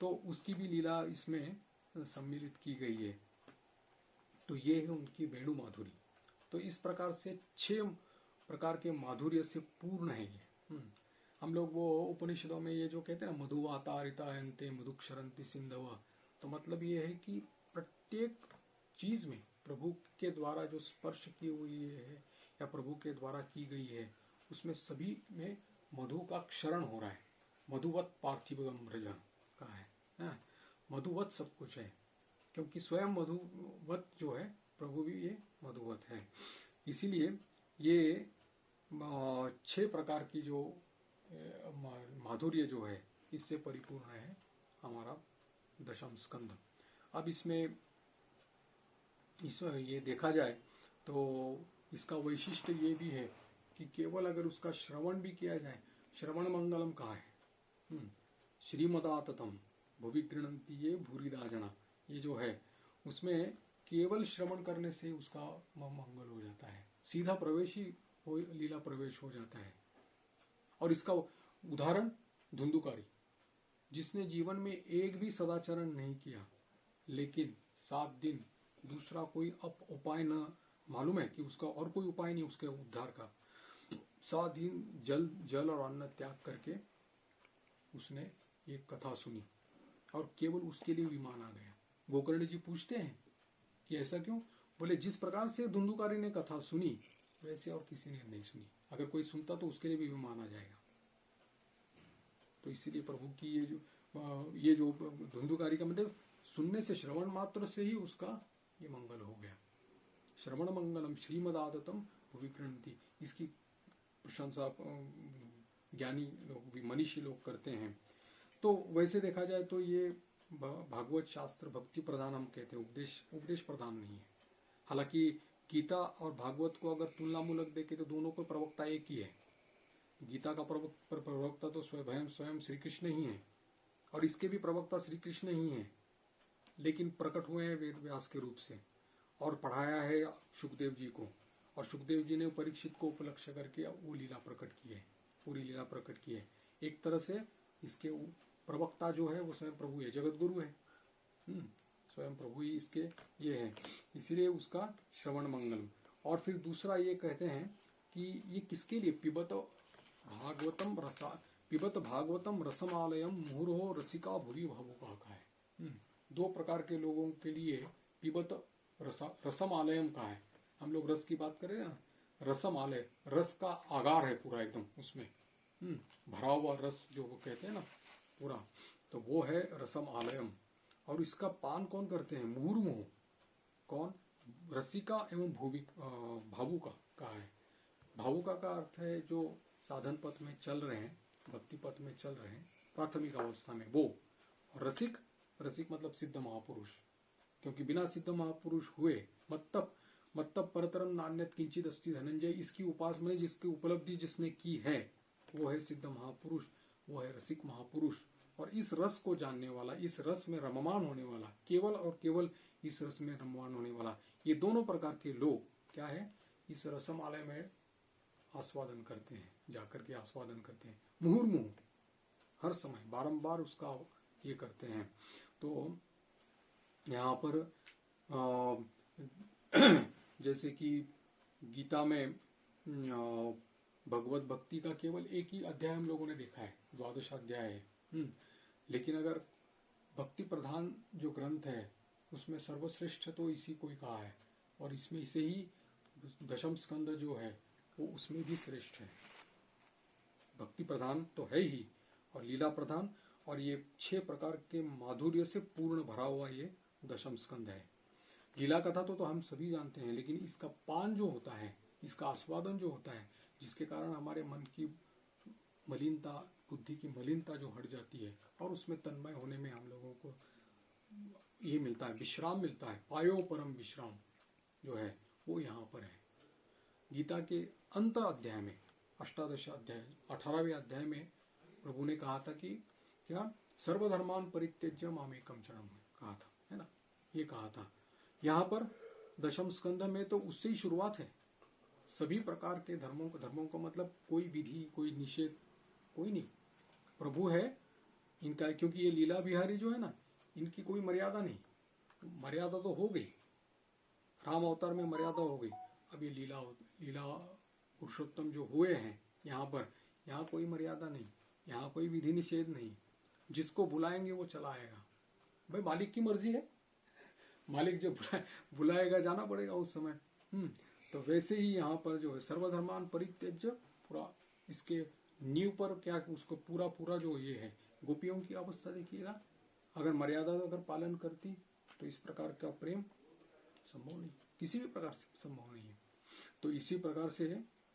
तो उसकी भी लीला इसमें सम्मिलित की गई है। तो ये है उनकी वेणु माधुरी। तो इस प्रकार से 6 प्रकार के माधुर्य से पूर्ण है ये। हम लोग वो उपनिषदों में ये जो कहते हैं ना, मधुवातारितायन्ते मधुक्षरन्ति सिंधव, तो मतलब ये है कि प्रत्येक चीज में प्रभु के द्वारा जो स्पर्श की हुई है या प्रभु के द्वारा की गई है, उसमें सभी में मधु का क्षरण हो रहा है। मधुवत पार्थिवम ब्रज का है ना? मधुवत सब कुछ है, क्योंकि स्वयं मधुवत जो है प्रभु भी ये मधुवत है। इसीलिए ये 6 प्रकार की जो माधुर्य जो है इससे परिपूर्ण है हमारा दशम स्कंद। अब इसमें ये देखा जाए तो इसका वैशिष्ट्य ये भी है कि केवल अगर उसका श्रवण भी किया जाए, श्रवण मंगलम कहा है, श्रीमदाततम भुवि गृह्णन्ति ये भूरिदा जना, ये जो है उसमें केवल श्रवण करने से उसका मंगल हो जाता है, सीधा प्रवेश ही लीला प्रवेश हो जाता है। और इसका उदाहरण धुंधुकारी, जिसने जीवन में एक भी सदाचरण नहीं किया, लेकिन 7 दिन दूसरा कोई उपाय न मालूम है कि उसका और कोई उपाय नहीं उसके उद्धार का, 7 दिन जल और अन्न त्याग करके उसने एक कथा सुनी और केवल उसके लिए विमान आ गया। गोकर्ण जी पूछते हैं कि ऐसा क्यों? बोले जिस प्रकार से धुंधुकारी ने कथा सुनी वैसे और किसी ने नहीं सुनी, अगर कोई सुनता तो उसके लिए भी विमान आ जाएगा। तो इसीलिए प्रभु की ये जो धुंधुकारी का मतलब सुनने से, श्रवण मात्र से ही उसका ये मंगल हो गया। श्रवण मंगलम श्रीमदादतम भुवि गृह्णन्ति, इसकी प्रशंसा ज्ञानी लोग भी, मनीषी लोग करते हैं। तो वैसे देखा जाए तो ये भागवत शास्त्र भक्ति प्रधान हम कहते हैं, उपदेश प्रधान नहीं है। हालांकि गीता और भागवत को अगर तुलनामूलक देखें तो दोनों को प्रवक्ता एक ही है। गीता का प्रवक्ता तो स्वयं श्री कृष्ण ही है और इसके भी प्रवक्ता श्री कृष्ण ही है, लेकिन प्रकट हुए हैं वेद व्यास के रूप से और पढ़ाया है सुखदेव जी को, और सुखदेव जी ने परीक्षित को उपलक्ष्य करके वो लीला प्रकट की है, पूरी लीला प्रकट की है। एक तरह से इसके प्रवक्ता जो है वो स्वयं प्रभु है, जगत गुरु है, स्वयं प्रभु ही इसके ये है, इसीलिए उसका श्रवण मंगल। और फिर दूसरा ये कहते हैं कि ये किसके लिए, पिबत भागवतम रसमालयम मुहुर्हो रसिका भूरि भावुका का है। 2 प्रकार के लोगों के लिए पिबत रसमालयम का है। हम लोग रस की बात करें ना, रसमालय, रस का आगार है पूरा एकदम, उसमें भरा हुआ रस जो वो कहते हैं ना पूरा, तो वो है रसम आलयम। और इसका पान कौन करते हैं? मुहुर्मुहु, कौन? रसिका एवं भावुका का है। भावुका का अर्थ है जो साधन पथ में चल रहे हैं, भक्ति पथ में चल रहे हैं प्राथमिक अवस्था में वो। और रसिक मतलब सिद्ध महापुरुष, क्योंकि बिना सिद्ध महापुरुष हुए मतलब परतरम नान्यत किंचित अस्ति धनंजय, इसकी उपासना जिसकी उपलब्धि जिसने की है वो है सिद्ध महापुरुष, वो है रसिक महापुरुष। और इस रस को जानने वाला, इस रस में रममान होने वाला, केवल और केवल इस रस में रममान होने वाला, ये दोनों प्रकार के लोग क्या है, इस रसमालय में आस्वादन करते हैं, जाकर के आस्वादन करते हैं मुहुर्मुहु, हर समय बारंबार उसका ये करते हैं। तो यहाँ पर जैसे कि गीता में भगवत भक्ति का केवल एक ही अध्याय हम लोगों ने देखा है, 12वां अध्याय है, लेकिन अगर भक्ति प्रधान जो ग्रंथ है उसमें सर्वश्रेष्ठ तो इसी को ही कहा है, और इसमें इसे ही दशम स्कंद जो है वो उसमें भी श्रेष्ठ है। भक्ति प्रधान तो है ही और लीला प्रधान, और ये 6 प्रकार के माधुर्य से पूर्ण भरा हुआ ये दशम स्कंद है। लीला कथा तो हम सभी जानते हैं, लेकिन इसका पान जो होता है, इसका आस्वादन जो होता है, जिसके कारण हमारे मन की मलिनता, बुद्धि की मलिनता जो हट जाती है और उसमें तन्मय होने में हम लोगों को ये मिलता है, विश्राम मिलता है, पायो परम विश्राम जो है वो यहाँ पर है। गीता के अंत अध्याय में, अष्टादश अध्याय 18वें अध्याय में प्रभु ने कहा था कि क्या सर्वधर्मान परित्यज्य मामेकम शरणम कहा था, है ना, ये कहा था। यहाँ पर दशम स्कंध में तो उससे ही शुरुआत है। सभी प्रकार के धर्मों का मतलब कोई विधि, कोई निषेध, कोई नहीं। प्रभु है इनका, क्योंकि ये लीला बिहारी जो है ना, इनकी कोई मर्यादा नहीं। मर्यादा तो हो गई, राम अवतार में मर्यादा हो गई। अब ये लीला पुरुषोत्तम जो हुए हैं यहाँ पर, यहाँ कोई मर्यादा नहीं, यहाँ कोई विधि निषेध नहीं। जिसको बुलाएंगे वो चला आएगा। भाई मालिक की मर्जी है, मालिक जो बुलाएगा जाना पड़ेगा उस समय। तो वैसे ही यहाँ पर जो है सर्वधर्मान परित्यज्य, पूरा इसके नींव पर क्या उसको पूरा जो ये है, गोपियों की अवस्था देखिएगा। अगर मर्यादा अगर पालन करती तो इस प्रकार का प्रेम संभव नहीं, किसी भी प्रकार से संभव नहीं है। तो इसी प्रकार से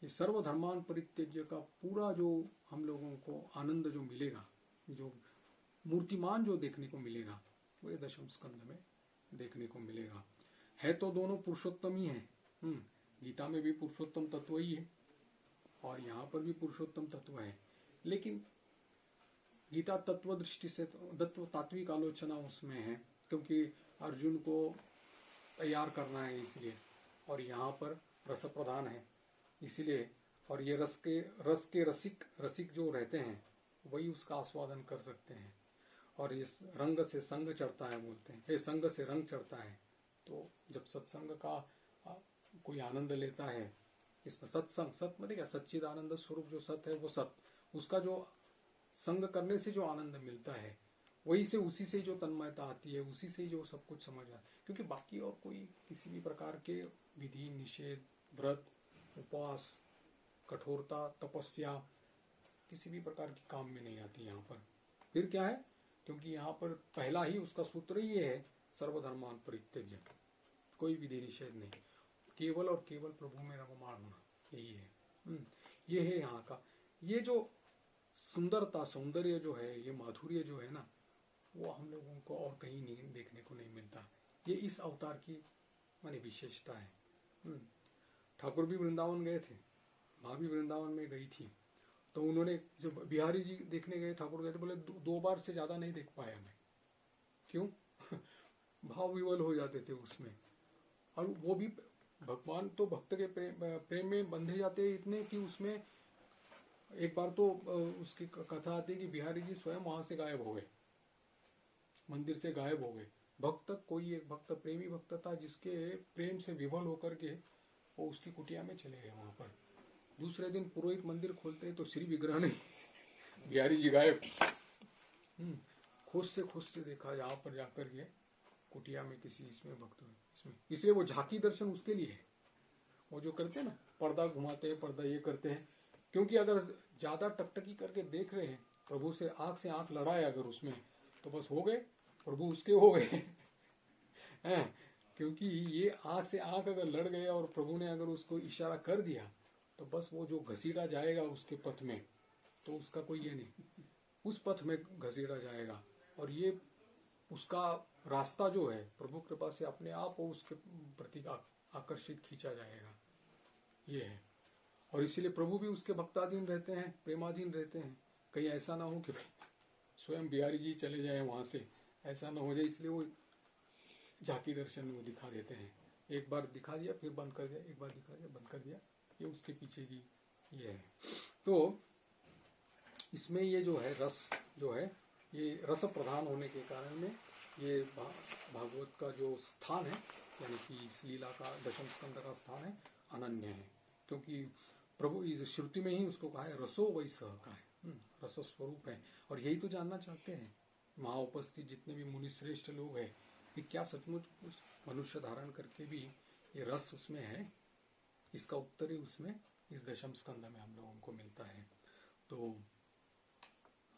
ये सर्वधर्मान परित्यज्य का पूरा जो हम लोगों को आनंद जो मिलेगा, जो मूर्तिमान जो देखने को मिलेगा, वो ये दशम स्कंध में देखने को मिलेगा। है तो दोनों पुरुषोत्तम ही है। गीता में भी पुरुषोत्तम तत्व ही है और यहाँ पर भी पुरुषोत्तम तत्व है। लेकिन गीता तत्व दृष्टि से तत्व तात्विक आलोचना उसमें है, क्योंकि अर्जुन को तैयार करना है इसलिए, और यहाँ पर रस प्रधान है इसलिए, और ये रस के रसिक जो रहते हैं वही उसका आस्वादन कर सकते हैं। और इस रंग से संग चढ़ता है, बोलते हैं ये संग से रंग चढ़ता है। तो जब सत्संग का कोई आनंद लेता है, इसमें सत्संग, सत मतलब क्या, सच्चिदानंद स्वरूप जो सत है वो सत, उसका जो संग करने से जो आनंद मिलता है वही से, उसी से जो तन्मयता आती है, उसी से जो सब कुछ समझ आता है। क्योंकि बाकी और कोई किसी भी प्रकार के विधि निषेध, व्रत, उपवास, कठोरता, तपस्या किसी भी प्रकार की काम में नहीं आती यहाँ पर। फिर क्या है, क्योंकि यहाँ पर पहला ही उसका सूत्र ये है, सर्वधर्मान परित्यज्य, कोई विधि निषेध नहीं, केवल और केवल प्रभु में रममाण होना, यही है। ये है यहाँ का, ये जो सुंदरता, सौंदर्य जो है, ये माधुर्य जो है ना, वो हम लोगों को और कहीं नहीं देखने को नहीं मिलता। ये इस अवतार की मानी विशेषता है। ठाकुर भी वृंदावन गए थे, माँ भी वृंदावन में गई थी, तो उन्होंने जब बिहारी जी देखने गए, ठाकुर गए थे, बोले 2 बार से ज्यादा नहीं देख पाया मैं। क्यों? भाव विवल हो जाते थे उसमें। और वो भी भगवान तो भक्त के प्रेम में बंधे जाते इतने कि उसमें एक बार तो उसकी कथा आती है कि बिहारी जी स्वयं वहां से गायब हो गए, मंदिर से गायब हो गए। भक्त, कोई एक भक्त, प्रेमी भक्त था, जिसके प्रेम से विवल होकर के वो उसकी कुटिया में चले गए वहां पर। दूसरे दिन पुरोहित मंदिर खोलते तो श्री विग्रह नहीं, बिहारी जी गायब। खोजते देखा यहाँ पर जाकर के कुटिया में किसी इसमें भक्त इसमें, इसलिए वो झांकी दर्शन उसके लिए है। वो जो करते हैं ना, पर्दा घुमाते हैं, पर्दा ये करते हैं, क्योंकि अगर ज्यादा टकटकी करके देख रहे हैं, प्रभु से आंख लड़ाए अगर उसमें, तो बस हो गए, प्रभु उसके हो गए। क्योंकि ये आंख से आंख अगर लड़ गए और प्रभु ने अगर उसको इशारा कर दिया, तो बस वो जो घसीटा जाएगा उसके पथ में, तो उसका कोई ये नहीं, उस पथ में घसीटा जाएगा। और ये उसका रास्ता जो है प्रभु कृपा से अपने आप वो उसके प्रति आकर्षित खींचा जाएगा, ये है। और इसीलिए प्रभु भी उसके भक्ताधीन रहते हैं, प्रेमाधीन रहते हैं। कहीं ऐसा ना हो कि स्वयं बिहारी जी चले जाए वहां से, ऐसा ना हो जाए, इसलिए वो झांकी दर्शन वो दिखा देते हैं। एक बार दिखा दिया फिर बंद कर दिया, एक बार दिखा दिया बंद कर दिया, ये उसके पीछे की ये है। तो इसमें ये जो है रस जो है, ये रस प्रधान होने के कारण में ये भागवत का जो स्थान है, यानी कि इस लीला का दशम स्कंद का स्थान है, अनन्य है। क्योंकि प्रभु इस श्रुति में ही उसको कहा है रसो वही सह का है, रस स्वरूप है। और यही तो जानना चाहते हैं वहां उपस्थित जितने भी मुनि श्रेष्ठ लोग हैं कि क्या सचमुच मनुष्य धारण करके भी ये रस उसमें है। इसका उत्तर ही उसमें इस दशम स्कंद में हम लोगों को मिलता है। तो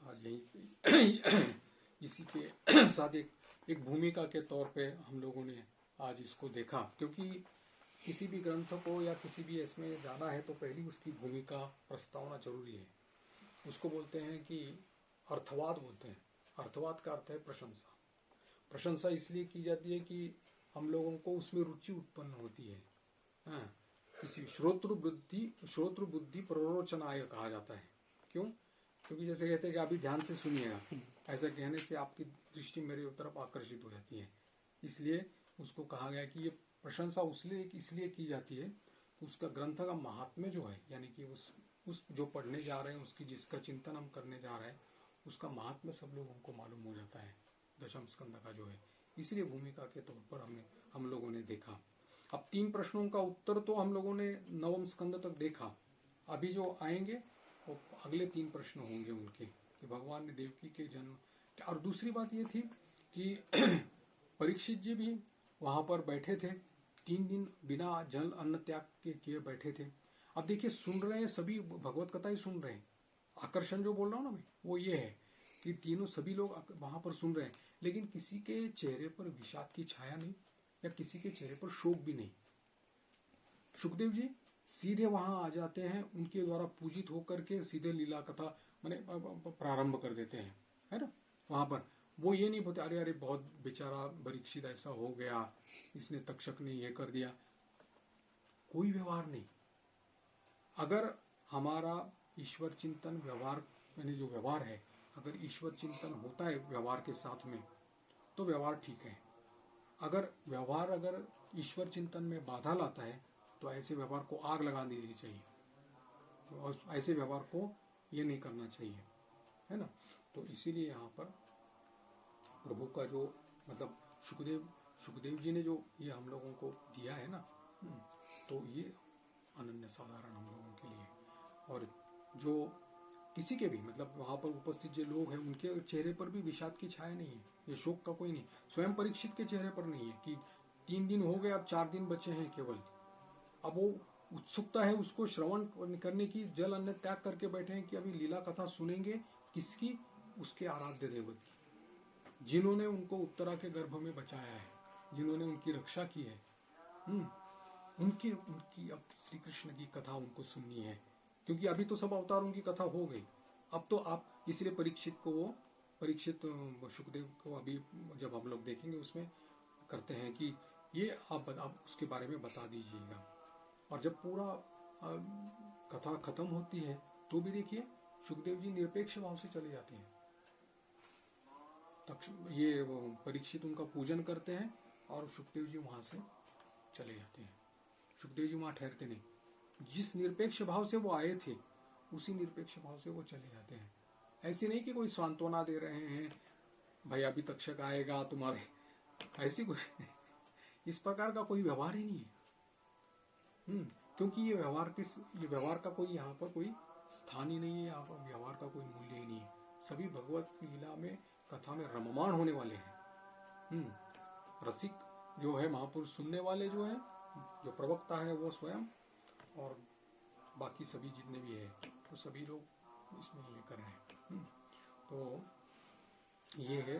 आज यही इसी के साथ एक भूमिका के तौर पे हम लोगों ने आज इसको देखा, क्योंकि किसी भी ग्रंथ को या किसी भी इसमें जाना है तो पहली उसकी भूमिका प्रस्तावना जरूरी है। उसको बोलते हैं कि अर्थवाद बोलते हैं। अर्थवाद का अर्थ है प्रशंसा। प्रशंसा इसलिए की जाती है कि हम लोगों को उसमें रुचि उत्पन्न होती है। हाँ, इसी श्रोत्र बुद्धि प्ररोचनाय कहा जाता है। क्यों? क्योंकि जैसे कहते हैं कि अभी ध्यान से सुनिएगा, ऐसा कहने से आपकी दृष्टि मेरे तरफ आकर्षित हो जाती है। इसलिए उसको कहा गया कि ये प्रशंसा इसलिए की जाती है, उसका ग्रंथ का महात्म्य जो है, यानी कि उस जो पढ़ने जा रहे हैं, उसकी जिसका चिंतन हम करने जा रहे हैं, उसका महात्म्य सब लोगों को मालूम हो जाता है दशम स्कंद का जो है। इसलिए भूमिका के तौर पर हम लोगों ने देखा। अब 3 प्रश्नों का उत्तर तो हम लोगों ने नवम स्कंद तक देखा। अभी जो आएंगे वो अगले 3 प्रश्न होंगे उनके, कि भगवान ने देवकी के जन्म। और दूसरी बात ये थी कि परीक्षित जी भी वहां पर बैठे थे, 3 दिन बिना जल अन्न त्याग के किए बैठे थे। अब देखिए, सुन रहे हैं सभी, भगवत कथा ही सुन रहे हैं। आकर्षण जो बोल रहा हूं ना मैं, वो ये है कि तीनों सभी लोग वहां पर सुन रहे हैं, लेकिन किसी के चेहरे पर विषाद की छाया नहीं, या किसी के चेहरे पर शोक भी नहीं। सुखदेव जी सीधे वहां आ जाते हैं, उनके द्वारा पूजित होकर के सीधे लीला कथा माने प्रारंभ कर देते हैं, है ना। वहां पर वो ये नहीं बोलते अरे अरे बहुत बेचारा परीक्षित ऐसा हो गया, इसने तक्षक ने ये कर दिया। कोई व्यवहार नहीं। अगर हमारा ईश्वर चिंतन व्यवहार, यानी जो व्यवहार है, अगर ईश्वर चिंतन होता है व्यवहार के साथ में, तो व्यवहार ठीक है। अगर व्यवहार अगर ईश्वर चिंतन में बाधा लाता है, तो ऐसे व्यवहार को आग लगा देनी चाहिए, और ऐसे व्यवहार को ये नहीं करना चाहिए, है ना। तो इसीलिए यहाँ पर प्रभु का जो मतलब सुखदेव जी ने जो ये हम लोगों को दिया है ना, तो ये अनन्य साधारण हम लोगों के लिए। और जो किसी के भी मतलब वहां पर उपस्थित जो लोग हैं, उनके चेहरे पर भी विषाद की छाया नहीं है, ये शोक का कोई नहीं। स्वयं परीक्षित के चेहरे पर नहीं है कि 3 दिन हो गए, अब 4 दिन बचे हैं केवल। अब वो उत्सुकता है उसको श्रवण करने की, जल अन्न त्याग करके बैठे हैं कि अभी लीला कथा सुनेंगे। किसकी? उसके आराध्य देवती, जिन्होंने उनको उत्तरा के गर्भ में बचाया है, जिन्होंने उनकी रक्षा की है। उनकी अब श्री कृष्ण की कथा उनको सुननी है, क्योंकि अभी तो सब अवतारों की कथा हो गई। अब तो आप इसलिए परीक्षित सुखदेव को अभी जब हम लोग देखेंगे उसमें करते हैं कि ये आप उसके बारे में बता दीजिएगा। और जब पूरा कथा खत्म होती है तो भी देखिए सुखदेव जी निरपेक्ष भाव से चले जाते हैं। ये परीक्षित उनका पूजन करते हैं और सुखदेव जी वहां से चले जाते हैं। सुखदेव जी वहां ठहरते नहीं, जिस निरपेक्ष भाव से वो आए थे उसी निरपेक्ष भाव से वो चले जाते हैं। ऐसे नहीं कि कोई सांत्वना दे रहे हैं, भाई अभी तक्षक आएगा तुम्हारे, ऐसी कोई इस प्रकार का कोई व्यवहार ही नहीं है। क्योंकि ये व्यवहार का कोई यहाँ पर कोई स्थान ही नहीं है, यहाँ पर व्यवहार का कोई मूल्य ही नहीं है। सभी भगवत लीला में कथा में रममाण होने वाले हैं। रसिक जो है महापुरुष, सुनने वाले जो है, जो प्रवक्ता है वो स्वयं, और बाकी सभी जितने भी है तो सभी लोग इसमें ये कर रहे हैं। तो ये है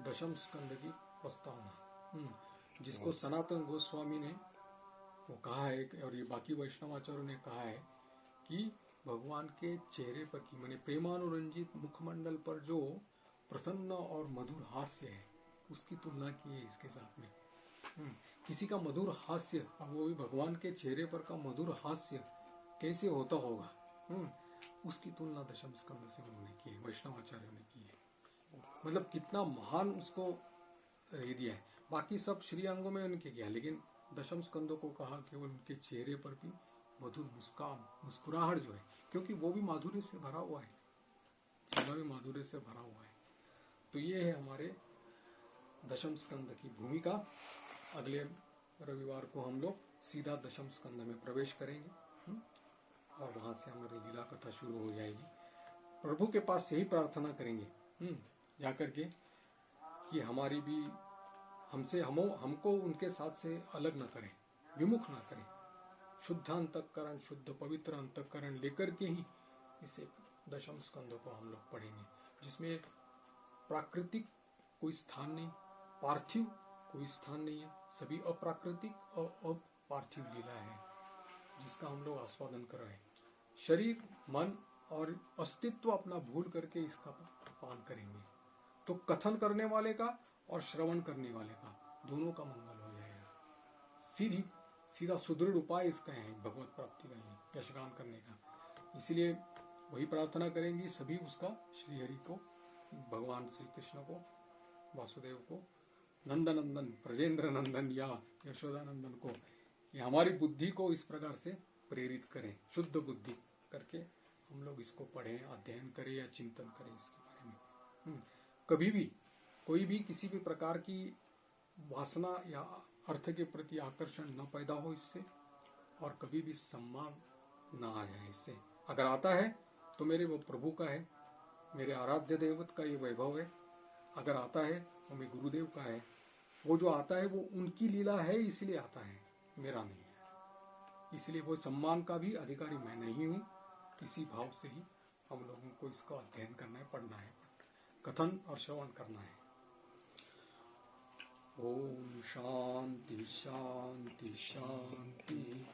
दशम स्कंद की प्रस्तावना, जिसको सनातन गोस्वामी ने वो कहा है, और ये बाकी वैष्णवाचार्यों ने कहा है कि भगवान के चेहरे पर की माने प्रेमानुरंजित मुखमंडल पर जो प्रसन्न और मधुर हास्य है, उसकी तुलना की है इसके साथ में। किसी का मधुर हास्य, अब वो भी भगवान के चेहरे पर का मधुर हास्य कैसे होता होगा, उसकी तुलना दशम स्कंद से उन्होंने की है, वैष्णवाचार्यों ने की है। मतलब कितना महान उसको दे दिया है। बाकी सब श्री अंगों में उनके किया, लेकिन दशम स्कंदों को कहा केवल उनके चेहरे पर भी मधुर मुस्कुराहट जो है, क्योंकि वो भी माधुर्य से भरा हुआ है, चेहरा भी माधुर्य से भरा हुआ है। तो ये है हमारे दशम स्कंद की भूमिका। अगले रविवार को हम लोग सीधा दशम स्कंद में प्रवेश करेंगे, और वहां से हमारी लीला कथा शुरू हो जाएगी। प्रभु के पास यही प्रार्थना करेंगे जाकर के कि हमारी भी हमको उनके साथ से अलग न करें, विमुख न करें। शुद्ध अंतःकरण, शुद्ध पवित्र अंतःकरण लेकर के ही इसे दशम स्कंद को हम लोग पढ़ेंगे, जिसमें प्राकृतिक कोई स्थान नहीं, पार्थिव कोई स्थान नहीं है, सभी अप्राकृतिक और अपार्थिव लीला है जिसका हम लोग आस्वादन कर रहे हैं। शरीर, मन और अस्तित्व अपना भूल करके इसका पान करेंगे। तो कथन करने वाले का और श्रवण करने वाले का, दोनों का मंगल हो जाएगा। सीधा सुदृढ़ उपाय इसका है भगवत प्राप्ति का, है यशगान करने का। इसलिए वही प्रार्थना करेंगी सभी उसका, श्री हरि को, भगवान श्री कृष्ण को, वासुदेव को, नंदनंदन, ब्रजेंद्र नंदन या यशोदा नंदन को, कि हमारी बुद्धि को इस प्रकार से प्रेरित करें, शुद्ध बुद्धि करके हम लोग इसको पढ़ें, अध्ययन करें या चिंतन करें इसके बारे में। कभी भी कोई भी किसी भी प्रकार की वासना या अर्थ के प्रति आकर्षण न पैदा हो इससे, और कभी भी सम्मान न आ जाए इससे। अगर आता है तो मेरे वो प्रभु का है, मेरे आराध्य देवत का ये वैभव है। अगर आता है तो मेरे गुरुदेव का है। वो जो आता है वो उनकी लीला है, इसलिए आता है, मेरा नहीं है। इसलिए वो सम्मान का भी अधिकारी मैं नहीं हूँ। इसी भाव से ही हम लोगों को इसका अध्ययन करना है, पढ़ना है, कथन और श्रवण करना है। ओम शांति शांति शांति।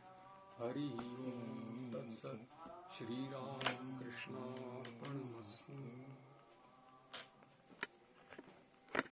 हरि ओम तत्सत्। श्री राम कृष्णार्पणमस्तु।